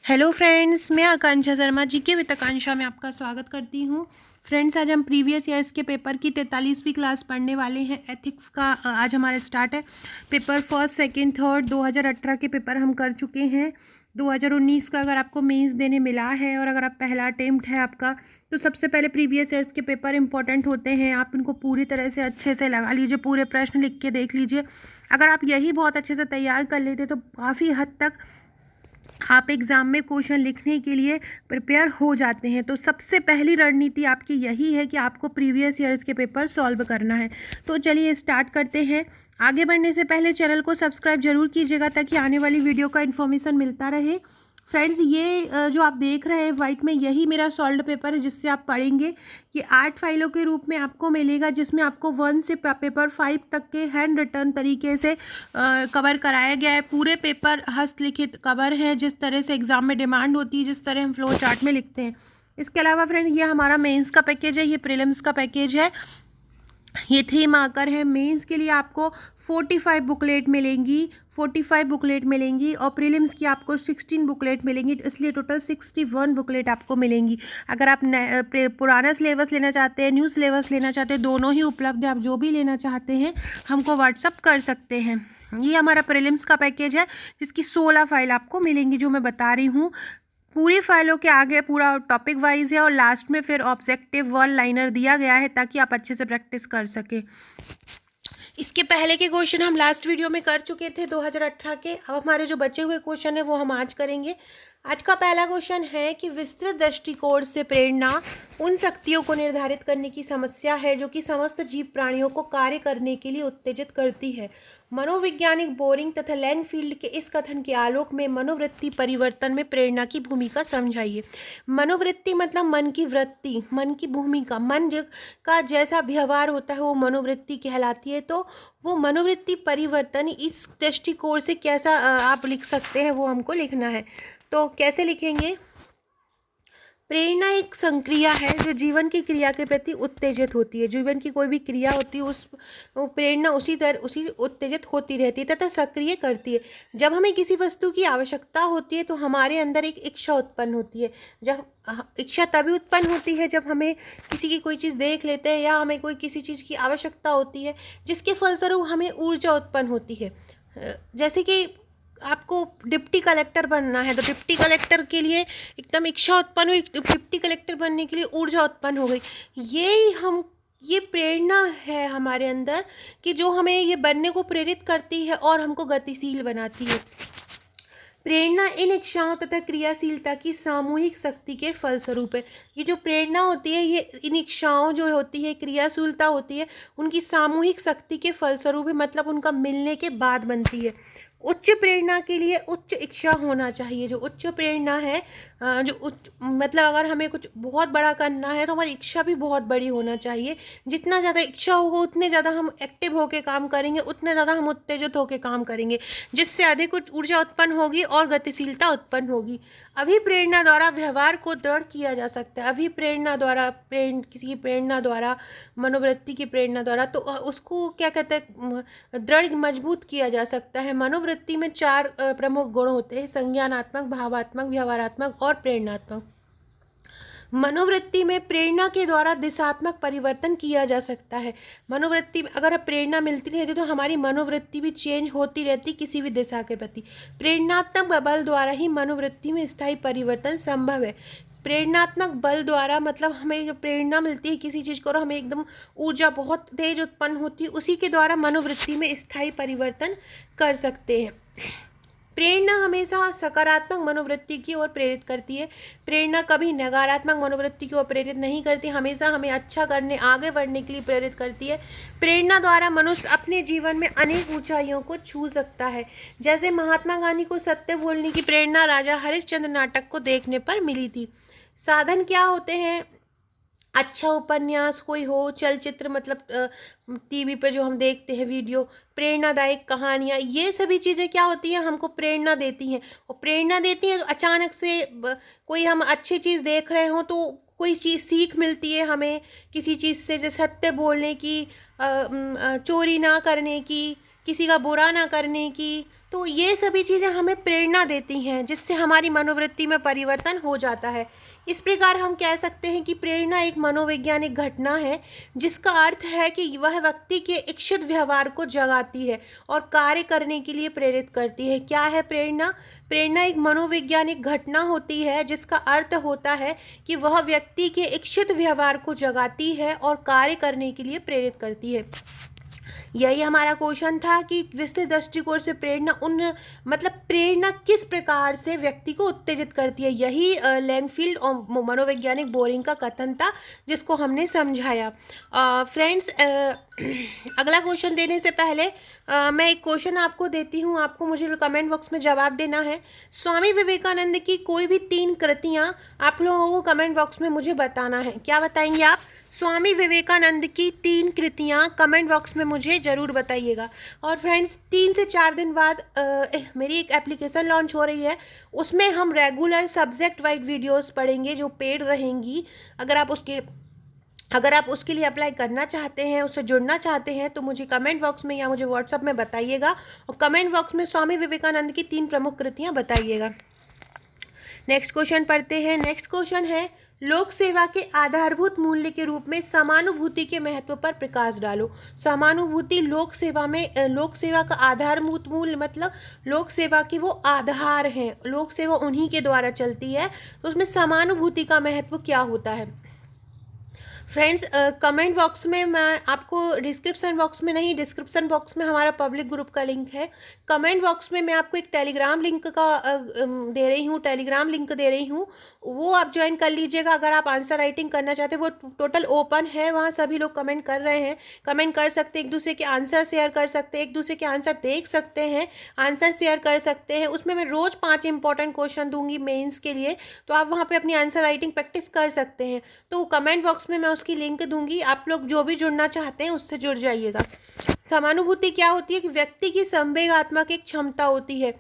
Hello friends, मैं आकांक्षा Sharma GK with आकांक्षा में आपका स्वागत करती हूँ। फ्रेंड्स, आज हम प्रीवियस ईयर्स के पेपर की 43वीं क्लास पढ़ने वाले हैं। एथिक्स का आज हमारा स्टार्ट है। पेपर फर्स्ट सेकंड थर्ड 2018 के पेपर हम कर चुके हैं। 2019 का अगर आपको मेंस देने मिला है और अगर आप पहला अटेम्प्ट है आपका, तो सबसे पहले प्रीवियस ईयर्स के पेपर इंपॉर्टेंट होते हैं। आप इनको पूरी तरह से अच्छे से लगा लीजिए, पूरे प्रश्न लिख के देख लीजिए। अगर आप यही बहुत अच्छे से तैयार कर लेते तो काफ़ी हद तक आप एग्ज़ाम में क्वेश्चन लिखने के लिए प्रिपेयर हो जाते हैं। तो सबसे पहली रणनीति आपकी यही है कि आपको प्रीवियस ईयर्स के पेपर सॉल्व करना है। तो चलिए स्टार्ट करते हैं। आगे बढ़ने से पहले चैनल को सब्सक्राइब जरूर कीजिएगा ताकि आने वाली वीडियो का इन्फॉर्मेशन मिलता रहे। फ्रेंड्स, ये जो आप देख रहे हैं वाइट में, यही मेरा सॉल्व्ड पेपर है जिससे आप पढ़ेंगे कि 8 फाइलों के रूप में आपको मिलेगा, जिसमें आपको 1 से पेपर 5 तक के हैंड रिटन तरीके से कवर कराया गया है। पूरे पेपर हस्तलिखित कवर है, जिस तरह से एग्जाम में डिमांड होती है, जिस तरह हम फ्लो चार्ट में लिखते हैं। इसके अलावा फ्रेंड, ये हमारा मेंस का पैकेज है, ये प्रीलिम्स का पैकेज है। ये 3 मार्कर है। मेंस के लिए आपको 45 बुकलेट मिलेंगी, 45 बुकलेट मिलेंगी और प्रीलिम्स की आपको 16 बुकलेट मिलेंगी, इसलिए टोटल 61 बुकलेट आपको मिलेंगी। अगर आप पुराना सिलेबस लेना चाहते हैं, न्यू सिलेबस लेना चाहते हैं, दोनों ही उपलब्ध है। आप जो भी लेना चाहते हैं हमको व्हाट्सअप कर सकते हैं। ये हमारा प्रीलिम्स का पैकेज है, जिसकी 16 फाइल आपको मिलेंगी, जो मैं बता रही हूँ। पूरी फाइलों के आगे पूरा टॉपिक वाइज है और लास्ट में फिर ऑब्जेक्टिव वन लाइनर दिया गया है ताकि आप अच्छे से प्रैक्टिस कर सकें। इसके पहले के क्वेश्चन हम लास्ट वीडियो में कर चुके थे 2018 के। अब हमारे जो बचे हुए क्वेश्चन है वो हम आज करेंगे। आज का पहला क्वेश्चन है कि विस्तृत दृष्टिकोण से प्रेरणा उन शक्तियों को निर्धारित करने की समस्या है जो कि समस्त जीव प्राणियों को कार्य करने के लिए उत्तेजित करती है। मनोवैज्ञानिक बोरिंग तथा लैंगफील्ड के इस कथन के आलोक में मनोवृत्ति परिवर्तन में प्रेरणा की भूमिका समझाइए। मनोवृत्ति मतलब मन की वृत्ति, मन की भूमिका, मन का जैसा व्यवहार होता है वो मनोवृत्ति कहलाती है। तो वो मनोवृत्ति परिवर्तन इस दृष्टिकोण से कैसा आप लिख सकते हैं, वो हमको लिखना है। तो कैसे लिखेंगे? प्रेरणा एक संक्रिया है जो जीवन की क्रिया के प्रति उत्तेजित होती है। जीवन की कोई भी क्रिया होती है उस प्रेरणा उसी उत्तेजित होती रहती है तथा सक्रिय करती है। जब हमें किसी वस्तु की आवश्यकता होती है तो हमारे अंदर एक इच्छा उत्पन्न होती है। जब इच्छा तभी उत्पन्न होती है जब हमें किसी की कोई चीज़ देख लेते हैं या हमें कोई किसी चीज़ की आवश्यकता होती है, जिसके फलस्वरूप हमें ऊर्जा उत्पन्न होती है। जैसे कि आपको डिप्टी कलेक्टर बनना है तो डिप्टी कलेक्टर के लिए एकदम इच्छा उत्पन्न हुई, डिप्टी कलेक्टर बनने के लिए ऊर्जा उत्पन्न हो गई। ये प्रेरणा है हमारे अंदर कि जो हमें ये बनने को प्रेरित करती है और हमको गतिशील बनाती है। प्रेरणा इन इच्छाओं तथा क्रियाशीलता की सामूहिक शक्ति के फलस्वरूप है। ये जो प्रेरणा होती है, ये इन इच्छाओं जो होती है, क्रियाशीलता होती है, उनकी सामूहिक शक्ति के फलस्वरूप है, मतलब उनका मिलने के बाद बनती है। उच्च प्रेरणा के लिए उच्च इच्छा होना चाहिए। जो उच्च प्रेरणा है, जो उच्च मतलब अगर हमें कुछ बहुत बड़ा करना है तो हमारी इच्छा भी बहुत बड़ी होना चाहिए। जितना ज़्यादा इच्छा होगा उतने ज़्यादा हम एक्टिव होकर काम करेंगे, उतने ज़्यादा हम उत्तेजित होकर काम करेंगे, जिससे अधिक ऊर्जा उत्पन्न होगी और गतिशीलता उत्पन्न होगी। अभिप्रेरणा द्वारा व्यवहार को दृढ़ किया जा सकता है। अभिप्रेरणा द्वारा, किसी की प्रेरणा द्वारा, मनोवृत्ति की प्रेरणा द्वारा, तो उसको क्या कहते हैं, दृढ़ मजबूत किया जा सकता है। मनोवृत्ति में 4 प्रमुख गुण होते हैं: संज्ञानात्मक, भावात्मक, व्यवहारात्मक और प्रेरणात्मक। मनोवृत्ति में प्रेरणा के द्वारा दिशात्मक परिवर्तन किया जा सकता है। मनोवृत्ति में अगर प्रेरणा मिलती रहती तो हमारी मनोवृत्ति भी चेंज होती रहती किसी भी दिशा के प्रति। प्रेरणात्मक बल द्वारा ही मनोवृत्ति में स्थायी परिवर्तन संभव है। प्रेरणात्मक बल द्वारा मतलब हमें जो प्रेरणा मिलती है किसी चीज़ को और हमें एकदम ऊर्जा बहुत तेज उत्पन्न होती है, उसी के द्वारा मनोवृत्ति में स्थायी परिवर्तन कर सकते हैं। प्रेरणा हमेशा सकारात्मक मनोवृत्ति की ओर प्रेरित करती है। प्रेरणा कभी नकारात्मक मनोवृत्ति की ओर प्रेरित नहीं करती, हमेशा हमें अच्छा करने, आगे बढ़ने के लिए प्रेरित करती है। प्रेरणा द्वारा मनुष्य अपने जीवन में अनेक ऊंचाइयों को छू सकता है। जैसे महात्मा गांधी को सत्य बोलने की प्रेरणा राजा हरिश्चंद्र नाटक को देखने पर मिली थी। साधन क्या होते हैं? अच्छा उपन्यास कोई हो, चलचित्र मतलब टीवी पे जो हम देखते हैं वीडियो, प्रेरणादायक कहानियाँ, ये सभी चीज़ें क्या होती हैं, हमको प्रेरणा देती हैं। और प्रेरणा देती हैं तो अचानक से कोई हम अच्छी चीज़ देख रहे हों तो कोई चीज़ सीख मिलती है हमें किसी चीज़ से, जैसे सत्य बोलने की, चोरी ना करने की, किसी का बुरा ना करने की। तो ये सभी चीज़ें हमें प्रेरणा देती हैं, जिससे हमारी मनोवृत्ति में परिवर्तन हो जाता है। इस प्रकार हम कह सकते हैं कि प्रेरणा एक मनोवैज्ञानिक घटना है, जिसका अर्थ है कि वह व्यक्ति के इच्छित व्यवहार को जगाती है और कार्य करने के लिए प्रेरित करती है। क्या है प्रेरणा? प्रेरणा एक मनोवैज्ञानिक घटना होती है, जिसका अर्थ होता है कि वह व्यक्ति के इच्छित व्यवहार को जगाती है और कार्य करने के लिए प्रेरित करती है। यही हमारा क्वेश्चन था कि विस्तृत दृष्टिकोण से प्रेरणा मतलब प्रेरणा किस प्रकार से व्यक्ति को उत्तेजित करती है। यही लैंगफील्ड और मनोवैज्ञानिक बोरिंग का कथन था, जिसको हमने समझाया। फ्रेंड्स, अगला क्वेश्चन देने से पहले मैं एक क्वेश्चन आपको देती हूँ, आपको मुझे कमेंट बॉक्स में जवाब देना है। स्वामी विवेकानंद की कोई भी 3 कृतियाँ आप लोगों को कमेंट बॉक्स में मुझे बताना है। क्या बताएंगे आप? स्वामी विवेकानंद की 3 कृतियाँ कमेंट बॉक्स में मुझे ज़रूर बताइएगा। और फ्रेंड्स, 3 से 4 दिन बाद मेरी एक एप्लीकेशन लॉन्च हो रही है, उसमें हम रेगुलर सब्जेक्ट वाइज वीडियोस पढ़ेंगे जो पेड रहेंगी। अगर आप उसके लिए अप्लाई करना चाहते हैं, उससे जुड़ना चाहते हैं, तो मुझे कमेंट बॉक्स में या मुझे व्हाट्सएप में बताइएगा और कमेंट बॉक्स में स्वामी विवेकानंद की 3 प्रमुख कृतियाँ बताइएगा। नेक्स्ट क्वेश्चन पढ़ते हैं। नेक्स्ट क्वेश्चन है, लोक सेवा के आधारभूत मूल्य के रूप में समानुभूति के महत्व पर प्रकाश डालो। समानुभूति लोक सेवा का आधारभूत मूल्य मतलब लोक सेवा के वो आधार हैं, लोक सेवा उन्हीं के द्वारा चलती है, तो उसमें समानुभूति का महत्व क्या होता है। फ्रेंड्स, कमेंट बॉक्स में मैं आपको डिस्क्रिप्शन बॉक्स में हमारा पब्लिक ग्रुप का लिंक है। कमेंट बॉक्स में मैं आपको एक टेलीग्राम लिंक दे रही हूँ, वो आप ज्वाइन कर लीजिएगा। अगर आप आंसर राइटिंग करना चाहते हैं, वो टोटल ओपन है, वहाँ सभी लोग कमेंट कर रहे हैं, कमेंट कर सकते हैं, एक दूसरे के आंसर शेयर कर सकते हैं, एक दूसरे के आंसर देख सकते हैं, आंसर शेयर कर सकते हैं। उसमें मैं रोज़ 5 इंपॉर्टेंट क्वेश्चन दूंगी मेंस के लिए, तो आप वहाँ पे अपनी आंसर राइटिंग प्रैक्टिस कर सकते हैं। तो कमेंट बॉक्स में मैं उसकी लिंक दूंगी, आप लोग जो भी जुड़ना चाहते हैं उससे जुड़ जाइएगा। समानुभूति क्या होती है कि व्यक्ति की संवेगात्मक एक क्षमता होती है,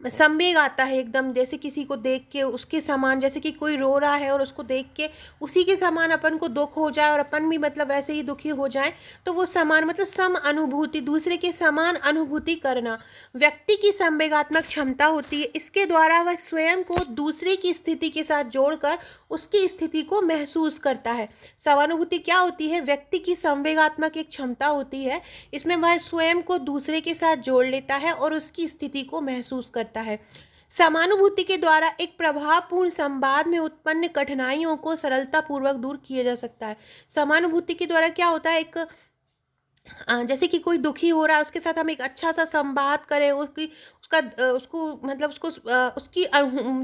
संवेग आता है एकदम, जैसे किसी को देख के उसके समान, जैसे कि कोई रो रहा है और उसको देख के उसी के समान अपन को दुख हो जाए और अपन भी मतलब वैसे ही दुखी हो जाए, तो वो समान मतलब सम अनुभूति, दूसरे के समान अनुभूति करना व्यक्ति की संवेगात्मक क्षमता होती है। इसके द्वारा वह स्वयं को दूसरे की स्थिति के साथ जोड़कर उसकी स्थिति को महसूस करता है। समानुभूति क्या होती है? व्यक्ति की संवेगात्मक एक क्षमता होती है, इसमें वह स्वयं को दूसरे के साथ जोड़ लेता है और उसकी स्थिति को महसूस करता है। समानुभूति के द्वारा एक प्रभावपूर्ण संवाद में उत्पन्न कठिनाइयों को सरलतापूर्वक दूर किया जा सकता है। समानुभूति के द्वारा क्या होता है, जैसे कि कोई दुखी हो रहा है, उसके साथ हम एक अच्छा सा संवाद करें, उसकी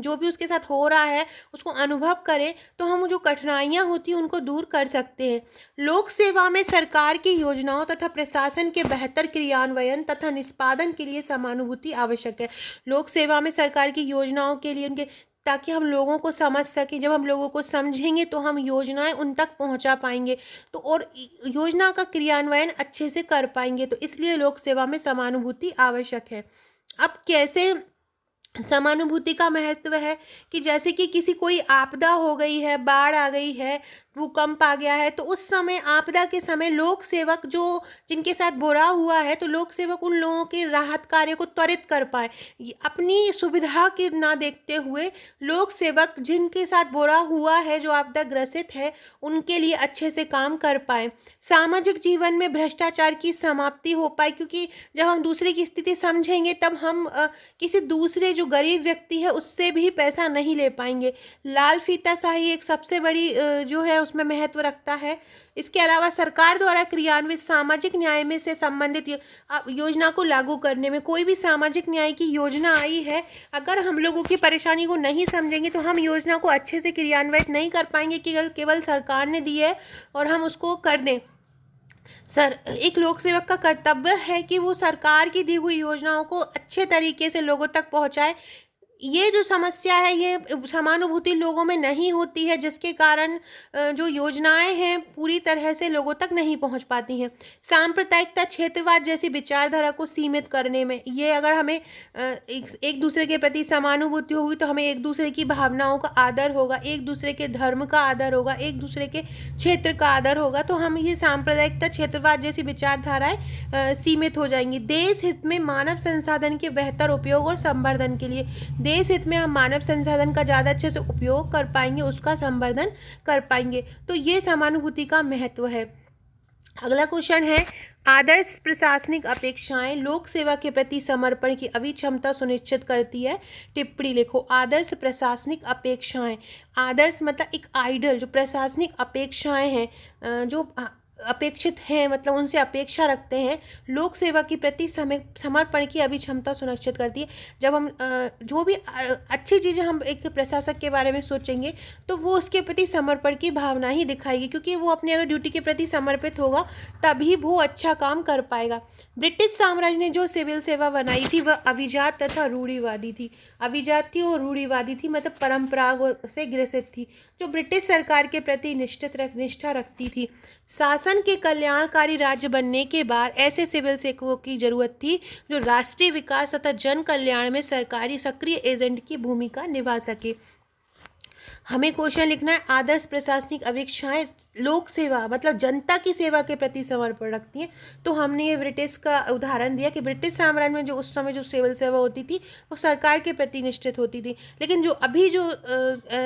जो भी उसके साथ हो रहा है उसको अनुभव करें, तो हम जो कठिनाइयाँ होती हैं उनको दूर कर सकते हैं। लोक सेवा में सरकार की योजनाओं तथा प्रशासन के बेहतर क्रियान्वयन तथा निष्पादन के लिए समानुभूति आवश्यक है। लोक सेवा में सरकार की योजनाओं के लिए उनके, ताकि हम लोगों को समझ सकें, जब हम लोगों को समझेंगे तो हम योजनाएं उन तक पहुंचा पाएंगे, तो और योजना का क्रियान्वयन अच्छे से कर पाएंगे। तो इसलिए लोक सेवा में समानुभूति आवश्यक है। अब कैसे समानुभूति का महत्व है कि जैसे कि किसी कोई आपदा हो गई है, बाढ़ आ गई है, भूकंप आ गया है, तो उस समय आपदा के समय लोक सेवक जो जिनके साथ बुरा हुआ है, तो लोक सेवक उन लोगों के राहत कार्य को त्वरित कर पाए। अपनी सुविधा के ना देखते हुए लोक सेवक जिनके साथ बुरा हुआ है, जो आपदा ग्रसित है, उनके लिए अच्छे से काम कर पाए। सामाजिक जीवन में भ्रष्टाचार की समाप्ति हो पाए, क्योंकि जब हम दूसरे की स्थिति समझेंगे तब हम किसी दूसरे जो गरीब व्यक्ति है उससे भी पैसा नहीं ले पाएंगे। लाल फीताशाही एक सबसे बड़ी जो है उसमें महत्व रखता है। इसके अलावा सरकार द्वारा क्रियान्वित सामाजिक न्याय में से संबंधित योजना को लागू करने में, कोई भी सामाजिक न्याय की योजना आई है, अगर हम लोगों की परेशानी को नहीं समझेंगे तो हम योजना को अच्छे से क्रियान्वित नहीं कर पाएंगे कि केवल सरकार ने दी है और हम उसको कर दें। एक लोक सेवक का कर्तव्य है कि वो सरकार की दी हुई योजनाओं को अच्छे तरीके से लोगों तक पहुंचाए। ये जो समस्या है ये समानुभूति लोगों में नहीं होती है, जिसके कारण जो योजनाएं हैं पूरी तरह से लोगों तक नहीं पहुंच पाती हैं। सांप्रदायिकता, क्षेत्रवाद जैसी विचारधारा को सीमित करने में, ये अगर हमें एक दूसरे के प्रति समानुभूति होगी तो हमें एक दूसरे की भावनाओं का आदर होगा, एक दूसरे के धर्म का आदर होगा, एक दूसरे के क्षेत्र का आदर होगा, तो हम ये सांप्रदायिकता, क्षेत्रवाद जैसी विचारधाराएं सीमित हो जाएंगी। देश हित में मानव संसाधन के बेहतर उपयोग और संवर्धन के लिए, देश हित में हम मानव संसाधन का ज़्यादा अच्छे से उपयोग कर पाएंगे, उसका संवर्धन कर पाएंगे, तो ये समानुभूति का महत्व है। अगला क्वेश्चन है, आदर्श प्रशासनिक अपेक्षाएं लोक सेवा के प्रति समर्पण की अभिक्षमता सुनिश्चित करती है। टिप्पणी लिखो। आदर्श प्रशासनिक अपेक्षाएं, आदर्श मतलब एक आइडल, जो प्रशासनिक अपेक्षाएं हैं जो अपेक्षित हैं, मतलब उनसे अपेक्षा रखते हैं, लोक सेवा के प्रति समर्पण की अभिक्षमता सुनिश्चित करती है। जब हम जो भी अच्छी चीज़ें हम एक प्रशासक के बारे में सोचेंगे तो वो उसके प्रति समर्पण की भावना ही दिखाएगी, क्योंकि वो अपनी अगर ड्यूटी के प्रति समर्पित होगा तभी वो अच्छा काम कर पाएगा। ब्रिटिश साम्राज्य ने जो सिविल सेवा बनाई थी वह अभिजात तथा रूढ़िवादी थी। अभिजात थी और रूढ़िवादी थी, मतलब परंपराओं से ग्रसित थी, जो ब्रिटिश सरकार के प्रति निष्ठा रखती थी। शासन के कल्याणकारी राज्य बनने के बाद ऐसे सिविल सेवकों की जरूरत थी जो राष्ट्रीय विकास तथा जन कल्याण में सरकारी सक्रिय एजेंट की भूमिका निभा सके। हमें क्वेश्चन लिखना है, आदर्श प्रशासनिक अपेक्षाएं लोक सेवा मतलब जनता की सेवा के प्रति समर्पण रखती हैं। तो हमने ये ब्रिटिश का उदाहरण दिया कि ब्रिटिश साम्राज्य में जो उस समय जो सिविल सेवा होती थी वो सरकार के प्रति निष्ठित होती थी, लेकिन जो अभी जो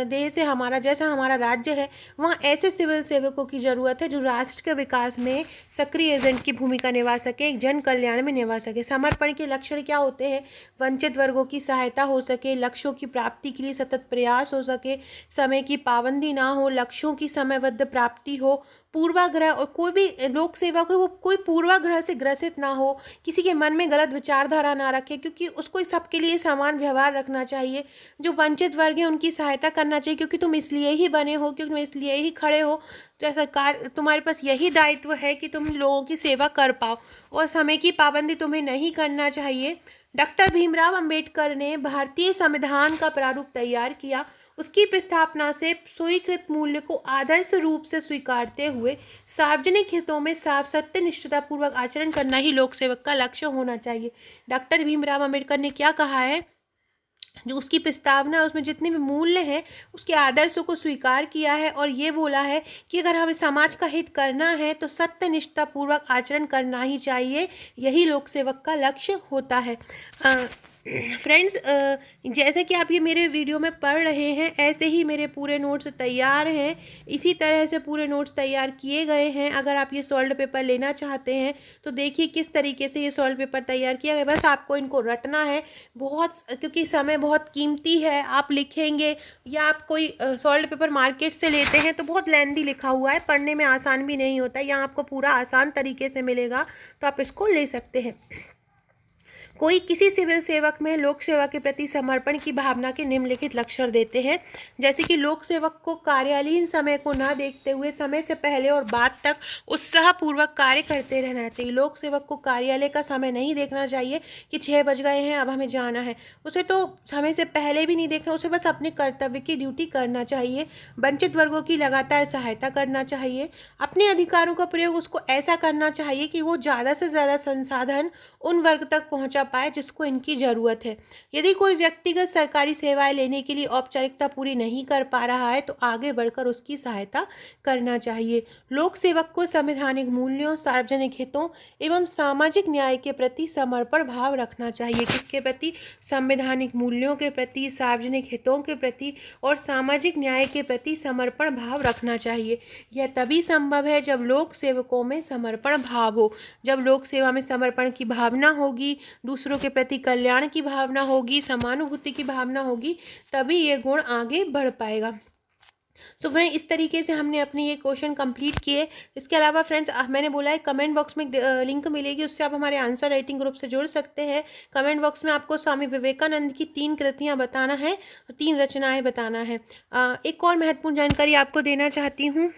देश है हमारा, जैसा हमारा राज्य है, वहाँ ऐसे सिविल सेवकों की ज़रूरत है जो राष्ट्र के विकास में सक्रिय एजेंट की भूमिका निभा सके, जन कल्याण में निभा सके। समर्पण के लक्षण क्या होते हैं? वंचित वर्गों की सहायता हो सके, लक्ष्यों की प्राप्ति के लिए सतत प्रयास हो सके, समय की पाबंदी ना हो, लक्ष्यों की समयबद्ध प्राप्ति हो, पूर्वाग्रह, और कोई भी लोक सेवा को वो कोई पूर्वाग्रह से ग्रसित ना हो, किसी के मन में गलत विचारधारा ना रखे, क्योंकि उसको सबके लिए समान व्यवहार रखना चाहिए। जो वंचित वर्ग है उनकी सहायता करना चाहिए, क्योंकि तुम इसलिए ही बने हो, क्योंकि तुम इसलिए ही खड़े हो, तो सरकार तुम्हारे पास यही दायित्व है कि तुम लोगों की सेवा कर पाओ, और समय की पाबंदी तुम्हें नहीं करना चाहिए। डॉक्टर भीमराव अंबेडकर ने भारतीय संविधान का प्रारूप तैयार किया। उसकी प्रस्तावना से स्वीकृत मूल्य को आदर्श रूप से स्वीकारते हुए सार्वजनिक हितों में साफ सत्य निष्ठतापूर्वक आचरण करना ही लोक सेवक का लक्ष्य होना चाहिए। डॉक्टर भीमराव अंबेडकर ने क्या कहा है? जो उसकी प्रस्तावना है उसमें जितने भी मूल्य हैं उसके आदर्शों को स्वीकार किया है, और ये बोला है कि अगर हमें समाज का हित करना है तो सत्य निष्ठापूर्वक आचरण करना ही चाहिए, यही लोक सेवक का लक्ष्य होता है। फ्रेंड्स, जैसे कि आप ये मेरे वीडियो में पढ़ रहे हैं ऐसे ही मेरे पूरे नोट्स तैयार हैं, इसी तरह से पूरे नोट्स तैयार किए गए हैं। अगर आप ये सॉल्व पेपर लेना चाहते हैं तो देखिए किस तरीके से ये सॉल्व पेपर तैयार किया गया, बस आपको इनको रटना है बहुत, क्योंकि समय बहुत कीमती है। आप लिखेंगे या आप कोई सॉल्व पेपर मार्केट से लेते हैं तो बहुत लेंदी लिखा हुआ है, पढ़ने में आसान भी नहीं होता, यहाँ आपको पूरा आसान तरीके से मिलेगा, तो आप इसको ले सकते हैं। कोई किसी सिविल सेवक में लोक सेवा के प्रति समर्पण की भावना के निम्नलिखित लक्षण देते हैं, जैसे कि लोक सेवक को कार्यालयीन समय को ना देखते हुए समय से पहले और बाद तक उत्साहपूर्वक कार्य करते रहना चाहिए। लोक सेवक को कार्यालय का समय नहीं देखना चाहिए कि 6 बज गए हैं अब हमें जाना है, उसे तो समय से पहले भी नहीं देखना, उसे बस अपने कर्तव्य की ड्यूटी करना चाहिए। वंचित वर्गों की लगातार सहायता करना चाहिए। अपने अधिकारों का प्रयोग उसको ऐसा करना चाहिए कि वो ज़्यादा से ज़्यादा संसाधन उन वर्ग तक पहुँचा पाए जिसको इनकी ज़रूरत है। यदि कोई व्यक्तिगत सरकारी सेवाएं लेने के लिए औपचारिकता पूरी नहीं कर पा रहा है तो आगे बढ़कर उसकी सहायता करना चाहिए। लोक सेवक को संवैधानिक मूल्यों, सार्वजनिक हितों एवं सामाजिक न्याय के प्रति समर्पण भाव रखना चाहिए। किसके प्रति? संवैधानिक मूल्यों के प्रति, सार्वजनिक हितों के प्रति और सामाजिक न्याय के प्रति समर्पण भाव रखना चाहिए। यह तभी संभव है जब लोक सेवकों में समर्पण भाव हो। जब लोक सेवा में समर्पण की भावना होगी, दूसरों के प्रति कल्याण की भावना होगी, समानुभूति की भावना होगी, तभी ये गुण आगे बढ़ पाएगा। तो फ्रेंड, इस तरीके से हमने अपने ये क्वेश्चन कंप्लीट किए। इसके अलावा फ्रेंड्स, मैंने बोला है कमेंट बॉक्स में लिंक मिलेगी, उससे आप हमारे आंसर राइटिंग ग्रुप से जुड़ सकते हैं। कमेंट बॉक्स में आपको स्वामी विवेकानंद की 3 कृतियाँ बताना है, 3 रचनाएँ बताना है। एक और महत्वपूर्ण जानकारी आपको देना चाहती हूँ।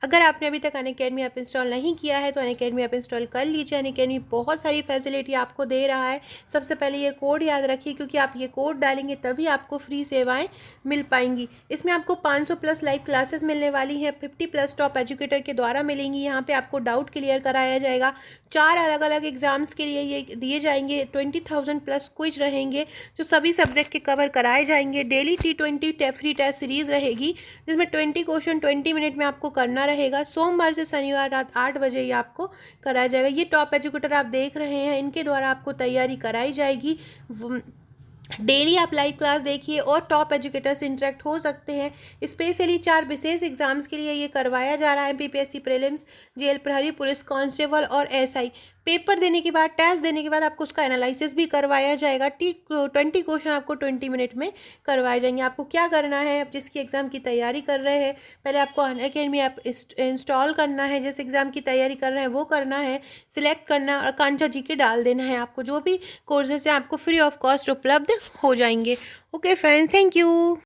अगर आपने अभी तक अनअकैडमी ऐप इंस्टॉल नहीं किया है तो अनअकैडमी ऐप इंस्टॉल कर लीजिए। अनअकैडमी बहुत सारी फैसिलिटी आपको दे रहा है। सबसे पहले ये कोड याद रखिए, क्योंकि आप ये कोड डालेंगे तभी आपको फ्री सेवाएं मिल पाएंगी। इसमें आपको 500 प्लस लाइव क्लासेस मिलने वाली हैं, 50 प्लस टॉप एजुकेटर के द्वारा मिलेंगी। यहाँ पे आपको डाउट क्लियर कराया जाएगा। 4 अलग अलग एग्जाम्स के लिए ये दिए जाएंगे। 20,000 प्लस क्विज रहेंगे जो सभी सब्जेक्ट के कवर कराए जाएंगे। Daily T20 free test series रहेगी, जिसमें 20 क्वेश्चन 20 मिनट में आपको करना रहेगा। सोमवार से शनिवार रात 8 बजे ही आपको कराया जाएगा। ये टॉप एजुकेटर आप देख रहे हैं, इनके द्वारा आपको तैयारी कराई जाएगी। डेली आप लाइव क्लास देखिए और टॉप एजुकेटर से इंटरेक्ट हो सकते हैं। स्पेशली 4 विशेष एग्जाम्स के लिए ये करवाया जा रहा है। PPSC प्रीलिम्स, जेएल प्रहरी, पुलिस कांस्टेबल और SI। पेपर देने के बाद, टेस्ट देने के बाद आपको उसका एनालिसिस भी करवाया जाएगा। 20 क्वेश्चन आपको 20 मिनट में करवाए जाएंगे। आपको क्या करना है, आप जिसकी एग्ज़ाम की तैयारी कर रहे हैं, पहले आपको अनअकैडमी ऐप इंस्टॉल करना है। जिस एग्ज़ाम की तैयारी कर रहे हैं वो करना है, सिलेक्ट करना, आकांक्षा GK डाल देना है। आपको जो भी कोर्सेज हैं आपको फ्री ऑफ कॉस्ट उपलब्ध हो जाएंगे। Okay friends, thank you.